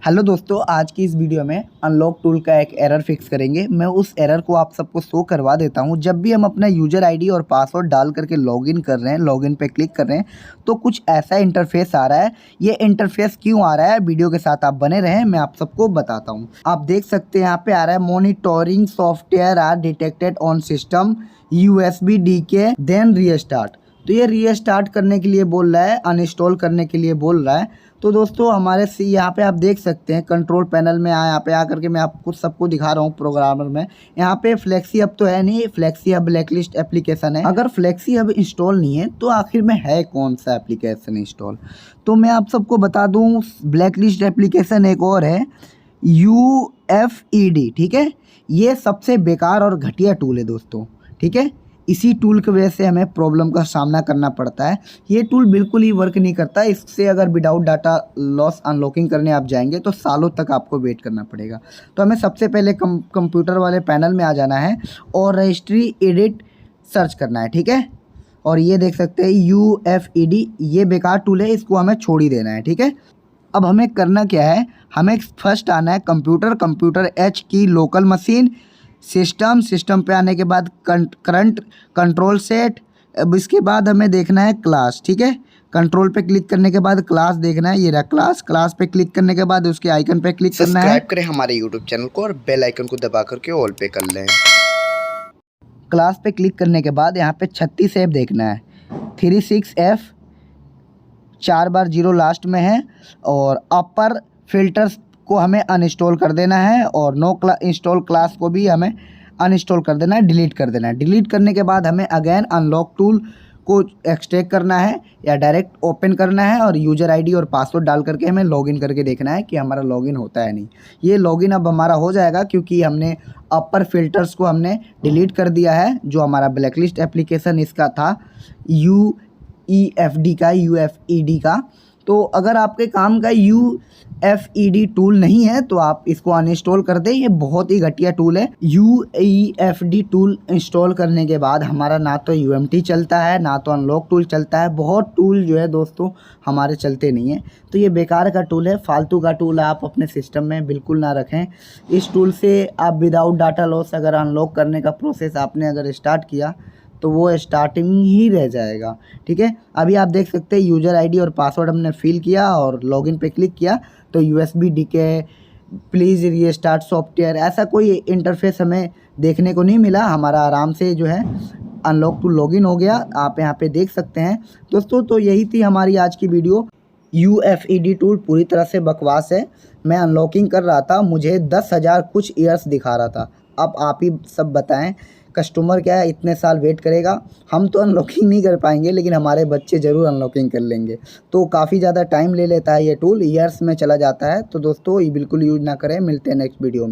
Hello दोस्तों, आज की इस वीडियो में अनलॉक टूल का एक एरर फिक्स करेंगे। मैं उस एरर को आप सबको शो करवा देता हूं। जब भी हम अपना यूज़र आईडी और पासवर्ड डाल करके लॉगिन कर रहे हैं, लॉगिन पे क्लिक कर रहे हैं, तो कुछ ऐसा इंटरफेस आ रहा है। ये इंटरफेस क्यों आ रहा है, वीडियो के साथ आप बने रहें, मैं आप सबको बताता हूँ। आप देख सकते हैं यहाँ पे आ रहा है monitoring software are detected on system USB DK then restart. तो ये रीस्टार्ट करने के लिए बोल रहा है, अनइंस्टॉल करने के लिए बोल रहा है। तो दोस्तों हमारे यहाँ पे आप देख सकते हैं कंट्रोल पैनल में यहाँ पे आकर के मैं आपको सबको दिखा रहा हूँ प्रोग्रामर में। यहाँ पे फ्लेक्सी हब तो है नहीं, फ्लेक्सी हब ब्लैकलिस्ट एप्लीकेशन है। अगर फ्लेक्सी हब इंस्टॉल नहीं है तो आखिर में है कौन सा एप्लीकेशन इंस्टॉल, तो मैं आप सबको बता दूँ ब्लैकलिस्ट एप्लीकेशन एक और है UFED। ठीक है, ये सबसे बेकार और घटिया टूल है दोस्तों। ठीक है, इसी टूल की वजह से हमें प्रॉब्लम का सामना करना पड़ता है। ये टूल बिल्कुल ही वर्क नहीं करता। इससे अगर विदाउट डाटा लॉस अनलॉकिंग करने आप जाएंगे तो सालों तक आपको वेट करना पड़ेगा। तो हमें सबसे पहले कंप्यूटर वाले पैनल में आ जाना है और रजिस्ट्री एडिट सर्च करना है। ठीक है, और ये देख सकते हैं UFED, ये बेकार टूल है, इसको हमें छोड़ ही देना है। ठीक है, अब हमें करना क्या है, हमें फर्स्ट आना है कंप्यूटर H की लोकल मशीन, सिस्टम पे आने के बाद करंट कंट्रोल सेट। अब इसके बाद हमें देखना है क्लास। ठीक है, कंट्रोल पे क्लिक करने के बाद क्लास देखना है, ये रहा क्लास पे क्लिक करने के बाद उसके आइकन पे क्लिक करना है। सब्सक्राइब करें हमारे यूट्यूब चैनल को और बेल आइकन को दबा करके ऑल पे कर लें। क्लास पे क्लिक करने के बाद यहाँ पे 36F देखना है, 36F 4 बार 0 लास्ट में है, और अपर फिल्टर्स को हमें अनइंस्टॉल कर देना है और इंस्टॉल क्लास को भी हमें अनइंस्टॉल कर देना है, डिलीट कर देना है। डिलीट करने के बाद हमें अगेन अनलॉक टूल को एक्सट्रैक्ट करना है या डायरेक्ट ओपन करना है और यूज़र आईडी और पासवर्ड डाल करके हमें लॉगिन करके देखना है कि हमारा लॉगिन होता है नहीं। ये लॉगिन अब हमारा हो जाएगा क्योंकि हमने अपर फिल्टर्स को हमने डिलीट कर दिया है। जो हमारा ब्लैकलिस्ट एप्लीकेशन इसका था UFED का। तो अगर आपके काम का UFED टूल नहीं है तो आप इसको अनइंस्टॉल कर दें। ये बहुत ही घटिया टूल है। UFED टूल इंस्टॉल करने के बाद हमारा ना तो UMT चलता है, ना तो अनलॉक टूल चलता है। बहुत टूल जो है दोस्तों हमारे चलते नहीं है। तो ये बेकार का टूल है, फालतू का टूल आप अपने सिस्टम में बिल्कुल ना रखें। इस टूल से आप विदाउट डाटा लॉस अगर अनलॉक करने का प्रोसेस आपने अगर स्टार्ट किया तो वो स्टार्टिंग ही रह जाएगा। ठीक है, अभी आप देख सकते हैं यूज़र आईडी और पासवर्ड हमने फिल किया और लॉगिन पे क्लिक किया तो USB DK please restart software ऐसा कोई इंटरफेस हमें देखने को नहीं मिला। हमारा आराम से जो है अनलॉक टू लॉगिन हो गया, आप यहाँ पे देख सकते हैं दोस्तों। तो यही थी हमारी आज की वीडियो। UFED टूल पूरी तरह से बकवास है। मैं अनलॉकिंग कर रहा था, मुझे 10,000 कुछ ईयर्स दिखा रहा था। अब आप ही सब बताएं, कस्टमर क्या है इतने साल वेट करेगा। हम तो अनलॉकिंग नहीं कर पाएंगे लेकिन हमारे बच्चे ज़रूर अनलॉकिंग कर लेंगे। तो काफ़ी ज़्यादा टाइम ले लेता है ये टूल, ईयर्स में चला जाता है। तो दोस्तों ये बिल्कुल यूज़ ना करें। मिलते हैं नेक्स्ट वीडियो में।